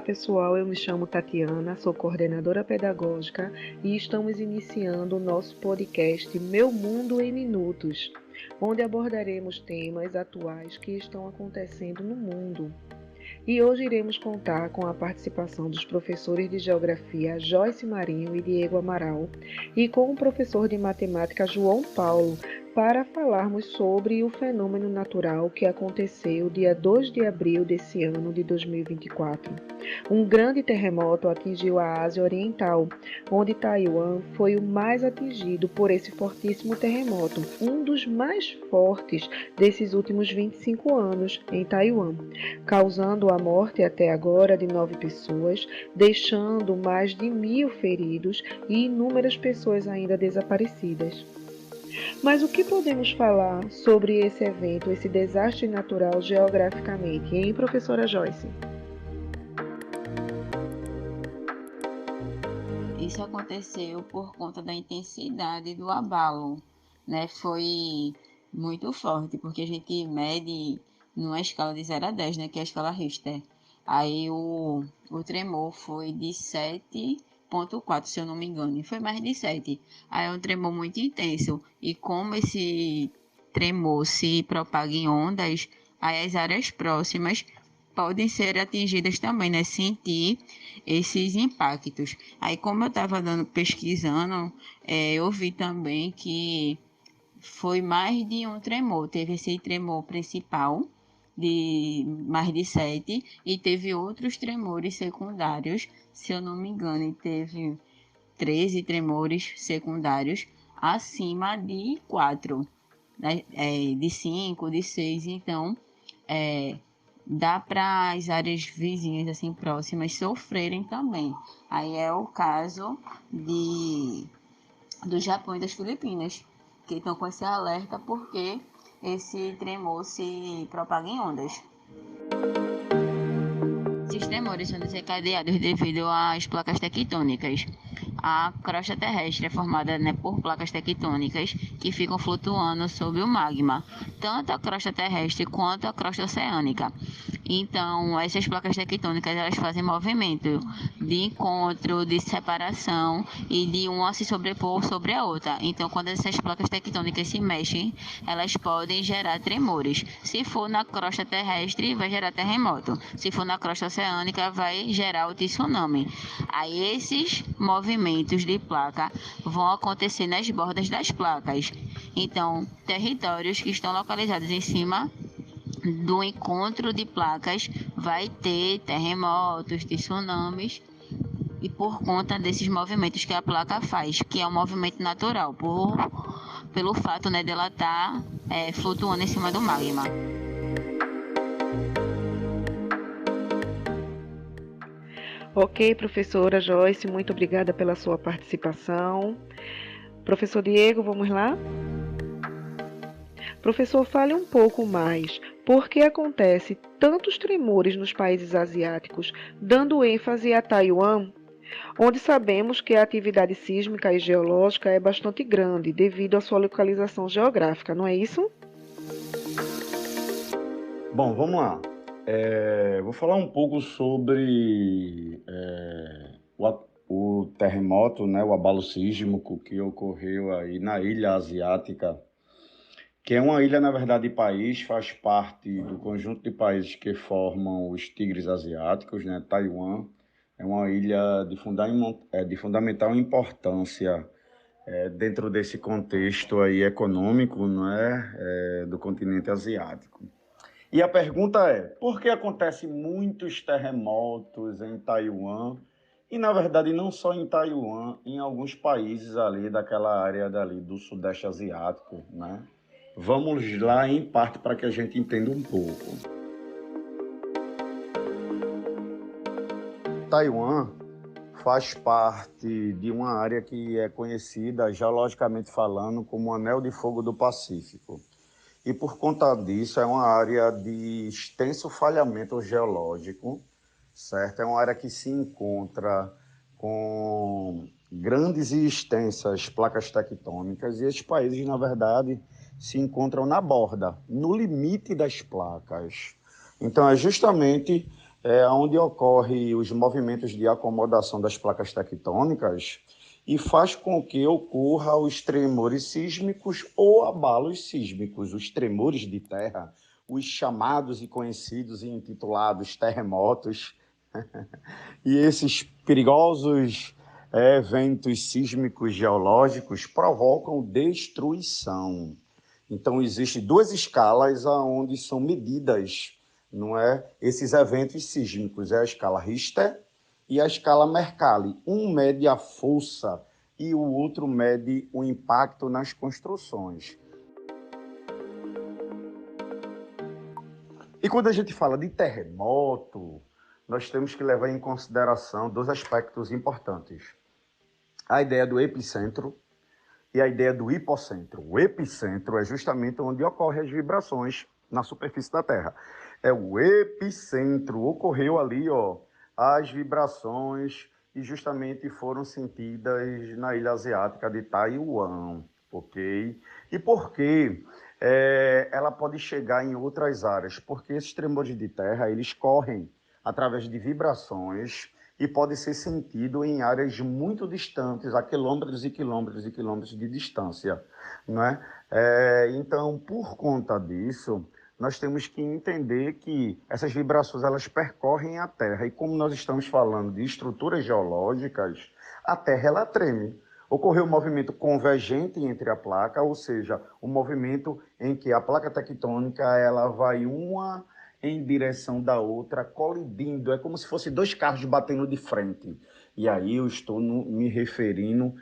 pessoal, eu me chamo Tatiana, sou coordenadora pedagógica e estamos iniciando o nosso podcast Meu Mundo em Minutos, onde abordaremos temas atuais que estão acontecendo no mundo. E hoje iremos contar com a participação dos professores de Geografia Joyce Marinho e Diego Amaral e com o professor de Matemática João Paulo para falarmos sobre o fenômeno natural que aconteceu dia 2 de abril desse ano de 2024. Um grande terremoto atingiu a Ásia Oriental, onde Taiwan foi o mais atingido por esse fortíssimo terremoto, um dos mais fortes desses últimos 25 anos em Taiwan, causando a morte até agora de 9 pessoas, deixando mais de 1.000 feridos e inúmeras pessoas ainda desaparecidas. Mas o que podemos falar sobre esse evento, esse desastre natural geograficamente, hein, professora Joyce? Isso aconteceu por conta da intensidade do abalo, né? Foi muito forte, porque a gente mede numa escala de 0 a 10, né? Que é a escala Richter. Aí o tremor foi de 7,4, se eu não me engano, e foi mais de 7. Aí é um tremor muito intenso. E como esse tremor se propaga em ondas, aí as áreas próximas podem ser atingidas também, né? Sentir esses impactos. Aí, como eu estava pesquisando, eu vi também que foi mais de um tremor. Teve esse tremor principal, de mais de 7, e teve outros tremores secundários, se eu não me engano, e teve 13 tremores secundários acima de 4, né? De 5, de 6. Então, dá para as áreas vizinhas, assim, próximas, sofrerem também. Aí é o caso do Japão e das Filipinas, que estão com esse alerta porque esse tremor se propaga em ondas. Esses tremores são desencadeados devido às placas tectônicas. A crosta terrestre é formada, né, por placas tectônicas que ficam flutuando sob o magma, tanto a crosta terrestre quanto a crosta oceânica. Então, essas placas tectônicas, elas fazem movimento de encontro, de separação e de uma se sobrepor sobre a outra. Então, quando essas placas tectônicas se mexem, elas podem gerar tremores. Se for na crosta terrestre, vai gerar terremoto. Se for na crosta oceânica, vai gerar o tsunami. Aí esses movimentos de placa vão acontecer nas bordas das placas. Então, territórios que estão localizados em cima do encontro de placas vai ter terremotos, tsunamis, e por conta desses movimentos que a placa faz, que é um movimento natural, pelo fato, né, dela estar flutuando em cima do magma. Ok, professora Joyce, muito obrigada pela sua participação. Professor Diego, vamos lá? Professor, fale um pouco mais. Por que acontece tantos tremores nos países asiáticos, dando ênfase a Taiwan, onde sabemos que a atividade sísmica e geológica é bastante grande devido à sua localização geográfica, não é isso? Bom, vamos lá. Vou falar um pouco sobre o terremoto, né, o abalo sísmico que ocorreu aí na ilha asiática, que é uma ilha, na verdade, país, faz parte do conjunto de países que formam os tigres asiáticos, né? Taiwan é uma ilha de fundamental importância dentro desse contexto aí econômico, não é, do continente asiático. E a pergunta é, por que acontecem muitos terremotos em Taiwan? E, na verdade, não só em Taiwan, em alguns países ali daquela área dali do Sudeste Asiático, né? Vamos lá em parte para que a gente entenda um pouco. Taiwan faz parte de uma área que é conhecida, geologicamente falando, como o Anel de Fogo do Pacífico. E por conta disso, é uma área de extenso falhamento geológico, certo? É uma área que se encontra com grandes e extensas placas tectônicas, e esses países, na verdade, se encontram na borda, no limite das placas. Então, é justamente onde ocorre os movimentos de acomodação das placas tectônicas e faz com que ocorra os tremores sísmicos ou abalos sísmicos, os tremores de terra, os chamados e conhecidos e intitulados terremotos. E esses perigosos eventos sísmicos geológicos provocam destruição. Então, existem duas escalas onde são medidas, não é, esses eventos sísmicos. É a escala Richter e a escala Mercalli. Um mede a força e o outro mede o impacto nas construções. E quando a gente fala de terremoto, nós temos que levar em consideração dois aspectos importantes. A ideia do epicentro e a ideia do hipocentro. O epicentro é justamente onde ocorrem as vibrações na superfície da Terra. É o epicentro, ocorreu ali, as vibrações e justamente foram sentidas na ilha asiática de Taiwan, ok? E por quê? Ela pode chegar em outras áreas, porque esses tremores de terra, eles correm através de vibrações e pode ser sentido em áreas muito distantes, a quilômetros e quilômetros e quilômetros de distância, não é? Então, por conta disso, nós temos que entender que essas vibrações elas percorrem a Terra e como nós estamos falando de estruturas geológicas, a Terra ela treme. Ocorreu um movimento convergente entre a placa, ou seja, um movimento em que a placa tectônica ela vai uma em direção da outra, colidindo. É como se fossem dois carros batendo de frente. E aí eu estou me referindo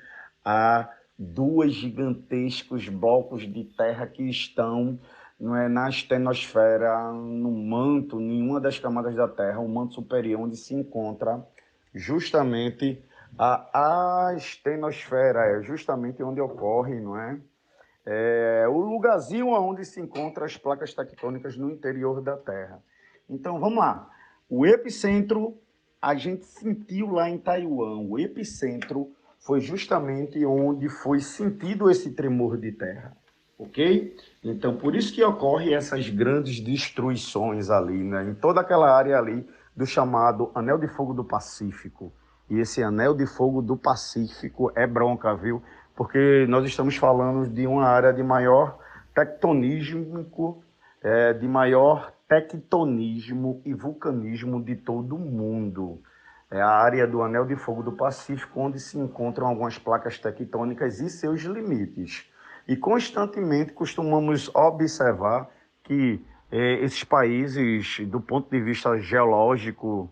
a dois gigantescos blocos de terra que estão, não é, na estenosfera, no manto, em uma das camadas da Terra, o manto superior, onde se encontra justamente a estenosfera, é justamente onde ocorre, não é? O lugarzinho onde se encontram as placas tectônicas no interior da Terra. Então, vamos lá. O epicentro, a gente sentiu lá em Taiwan. O epicentro foi justamente onde foi sentido esse tremor de terra, ok? Então, por isso que ocorrem essas grandes destruições ali, né? Em toda aquela área ali do chamado Anel de Fogo do Pacífico. E esse Anel de Fogo do Pacífico é bronca, viu? Porque nós estamos falando de uma área de maior tectonismo, de maior tectonismo e vulcanismo de todo o mundo. É a área do Anel de Fogo do Pacífico, onde se encontram algumas placas tectônicas e seus limites. E constantemente costumamos observar que esses países, do ponto de vista geológico,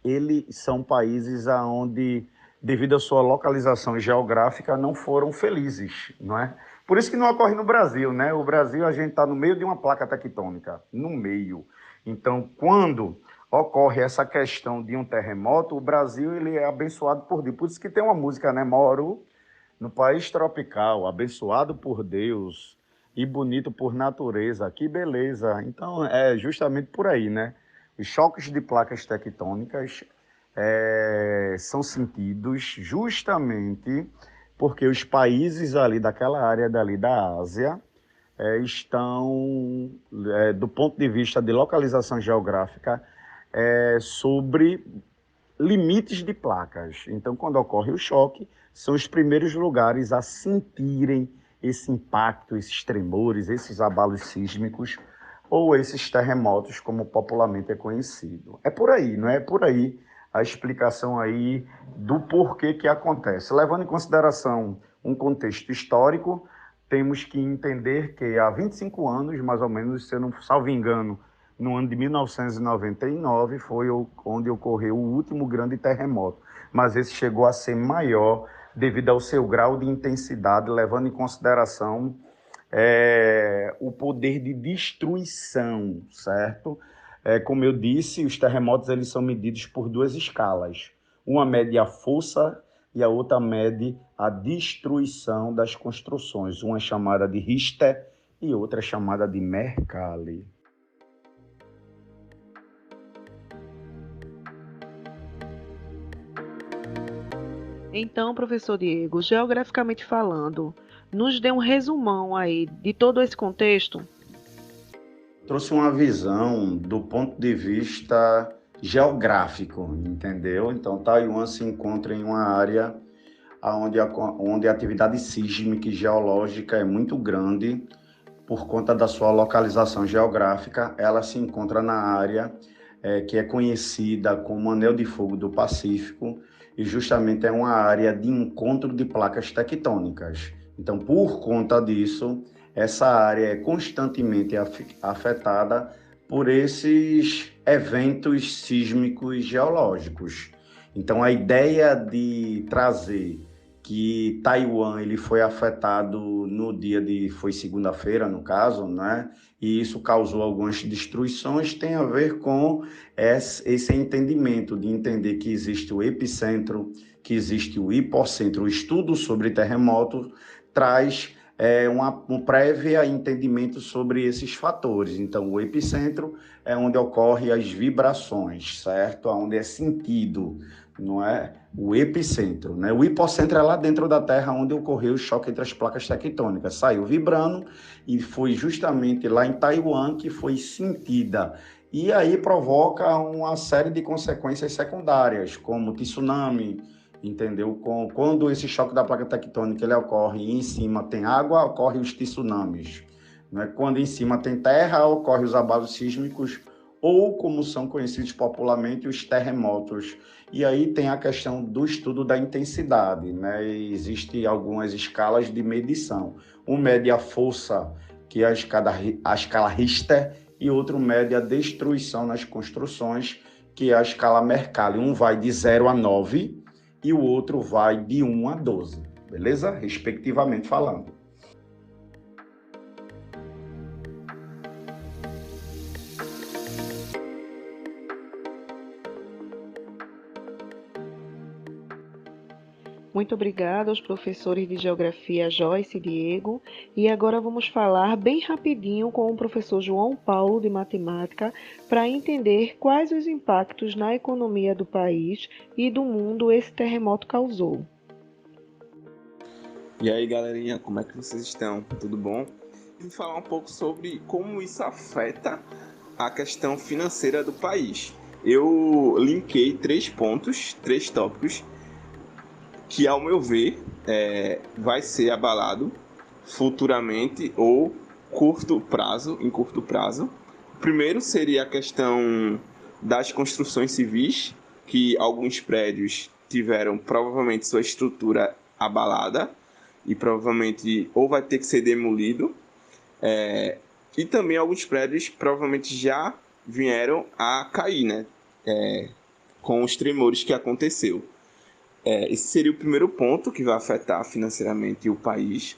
eles são países onde, devido à sua localização geográfica, não foram felizes, não é? Por isso que não ocorre no Brasil, né? O Brasil, a gente está no meio de uma placa tectônica, no meio. Então, quando ocorre essa questão de um terremoto, o Brasil ele é abençoado por Deus. Por isso que tem uma música, né? Moro no país tropical, abençoado por Deus e bonito por natureza. Que beleza! Então, é justamente por aí, né? Os choques de placas tectônicas são sentidos justamente porque os países ali daquela área dali da Ásia estão, do ponto de vista de localização geográfica, sobre limites de placas. Então, quando ocorre o choque, são os primeiros lugares a sentirem esse impacto, esses tremores, esses abalos sísmicos ou esses terremotos, como popularmente é conhecido. É por aí, não é? É por aí a explicação aí do porquê que acontece. Levando em consideração um contexto histórico, temos que entender que há 25 anos, mais ou menos, se eu não salvo engano, no ano de 1999 foi onde ocorreu o último grande terremoto, mas esse chegou a ser maior devido ao seu grau de intensidade, levando em consideração o poder de destruição, certo? Como eu disse, os terremotos eles são medidos por duas escalas. Uma mede a força e a outra mede a destruição das construções. Uma é chamada de Richter e outra é chamada de Mercalli. Então, professor Diego, geograficamente falando, nos dê um resumão aí de todo esse contexto. trouxe uma visão do ponto de vista geográfico, entendeu? Então, Taiwan se encontra em uma área onde a atividade sísmica e geológica é muito grande. Por conta da sua localização geográfica, ela se encontra na área que é conhecida como Anel de Fogo do Pacífico, e justamente é uma área de encontro de placas tectônicas. Então, por conta disso, essa área é constantemente afetada por esses eventos sísmicos geológicos. Então, a ideia de trazer que Taiwan ele foi afetado no dia foi segunda-feira, no caso, né? E isso causou algumas destruições, tem a ver com esse entendimento de entender que existe o epicentro, que existe o hipocentro. O estudo sobre terremotos traz um prévio entendimento sobre esses fatores. Então, o epicentro é onde ocorrem as vibrações, certo? Onde é sentido, não é o epicentro, né? O hipocentro é lá dentro da Terra, onde ocorreu o choque entre as placas tectônicas. Saiu vibrando e foi justamente lá em Taiwan que foi sentida. E aí provoca uma série de consequências secundárias, como tsunami, entendeu? Quando esse choque da placa tectônica ele ocorre e em cima tem água, ocorrem os tsunamis. Né? Quando em cima tem terra, ocorrem os abalos sísmicos, ou como são conhecidos popularmente, os terremotos. E aí tem a questão do estudo da intensidade, né? Existem algumas escalas de medição. Um mede a força, que é a escala Richter, e outro mede a destruição nas construções, que é a escala Mercalli. Um vai de 0 a 9 e o outro vai de 1 a 12, beleza? Respectivamente falando. Muito obrigada aos professores de Geografia Joyce e Diego. E agora vamos falar bem rapidinho com o professor João Paulo de Matemática para entender quais os impactos na economia do país e do mundo esse terremoto causou. E aí, galerinha, como é que vocês estão? Tudo bom? Vou falar um pouco sobre como isso afeta a questão financeira do país. Eu linkei 3 pontos, 3 tópicos que, ao meu ver, vai ser abalado futuramente ou em curto prazo. O primeiro seria a questão das construções civis, que alguns prédios tiveram provavelmente sua estrutura abalada e provavelmente ou vai ter que ser demolido, e também alguns prédios provavelmente já vieram a cair, né? Com os tremores que aconteceu. Esse seria o primeiro ponto que vai afetar financeiramente o país.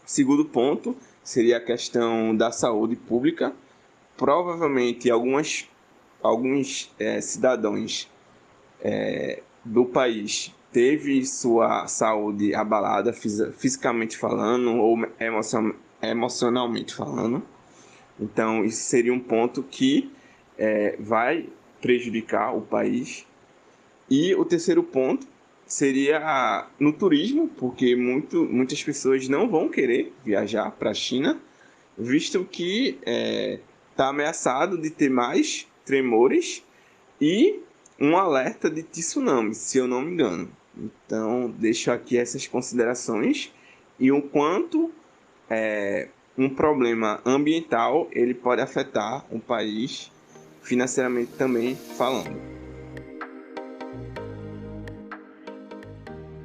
O segundo ponto seria a questão da saúde pública. Provavelmente alguns cidadãos do país teve sua saúde abalada, fisicamente falando ou emocionalmente falando. Então, isso seria um ponto que vai prejudicar o país. E o terceiro ponto seria no turismo, porque muitas pessoas não vão querer viajar para a China, visto que está ameaçado de ter mais tremores e um alerta de tsunami, se eu não me engano. Então, deixo aqui essas considerações e o quanto um problema ambiental ele pode afetar um país financeiramente também falando.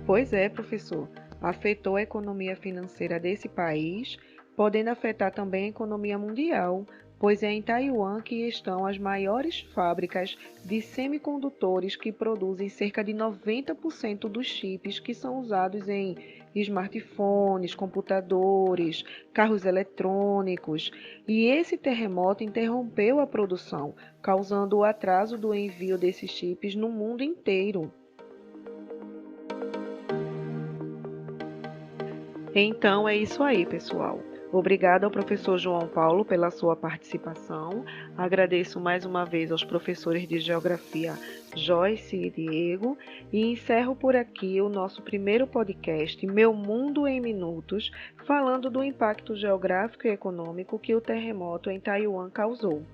Pois é, professor. Afetou a economia financeira desse país, podendo afetar também a economia mundial, pois é em Taiwan que estão as maiores fábricas de semicondutores que produzem cerca de 90% dos chips que são usados em smartphones, computadores, carros eletrônicos. E esse terremoto interrompeu a produção, causando o atraso do envio desses chips no mundo inteiro. Então é isso aí, pessoal. Obrigada ao professor João Paulo pela sua participação. Agradeço mais uma vez aos professores de Geografia Joyce e Diego e encerro por aqui o nosso primeiro podcast, Meu Mundo em Minutos, falando do impacto geográfico e econômico que o terremoto em Taiwan causou.